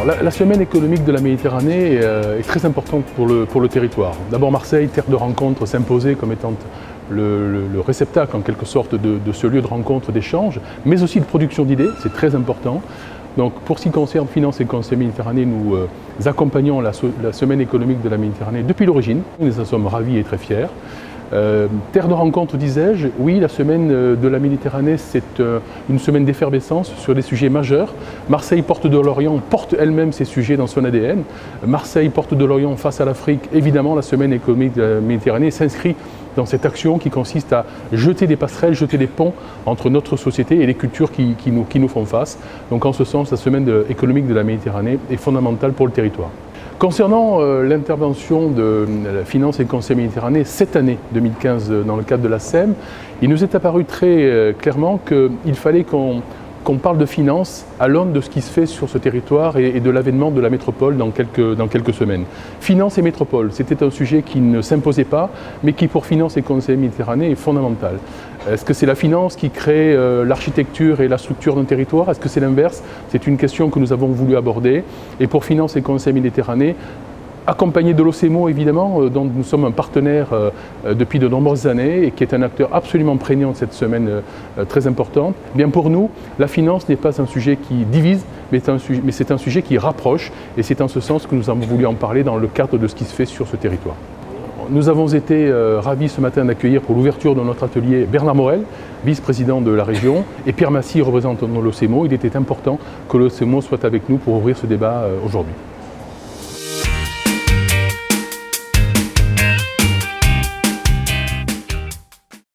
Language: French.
La semaine économique de la Méditerranée est très importante pour le territoire. D'abord Marseille, terre de rencontre, s'imposait comme étant le réceptacle en quelque sorte de ce lieu de rencontre, d'échange, mais aussi de production d'idées, c'est très important. Donc pour ce qui concerne Finance et Conseil Méditerranée, nous accompagnons la semaine économique de la Méditerranée depuis l'origine. Nous en sommes ravis et très fiers. Terre de rencontre, disais-je, oui, la semaine de la Méditerranée, c'est une semaine d'effervescence sur des sujets majeurs. Marseille, porte de l'Orient, porte elle-même ces sujets dans son ADN. Marseille, porte de l'Orient face à l'Afrique, évidemment, la semaine économique de la Méditerranée s'inscrit dans cette action qui consiste à jeter des passerelles, jeter des ponts entre notre société et les cultures qui nous font face. Donc en ce sens, la semaine économique de la Méditerranée est fondamentale pour le territoire. Concernant l'intervention de la Finance et Conseil Méditerranée cette année 2015 dans le cadre de la SEM, il nous est apparu très clairement qu'il fallait qu'on parle de finance à l'aune de ce qui se fait sur ce territoire et de l'avènement de la métropole dans quelques semaines. Finance et métropole, c'était un sujet qui ne s'imposait pas, mais qui pour Finance et Conseil Méditerranée est fondamental. Est-ce que c'est la finance qui crée l'architecture et la structure d'un territoire? Est-ce que c'est l'inverse? C'est une question que nous avons voulu aborder. Et pour Finance et Conseil Méditerranée, accompagné de l'OCEMO évidemment, dont nous sommes un partenaire depuis de nombreuses années et qui est un acteur absolument prégnant de cette semaine très importante. Bien pour nous, la finance n'est pas un sujet qui divise, mais c'est un sujet qui rapproche et c'est en ce sens que nous avons voulu en parler dans le cadre de ce qui se fait sur ce territoire. Nous avons été ravis ce matin d'accueillir pour l'ouverture de notre atelier Bernard Morel, vice-président de la région, et Pierre Massy, représentant de l'OCEMO. Il était important que l'OCEMO soit avec nous pour ouvrir ce débat aujourd'hui.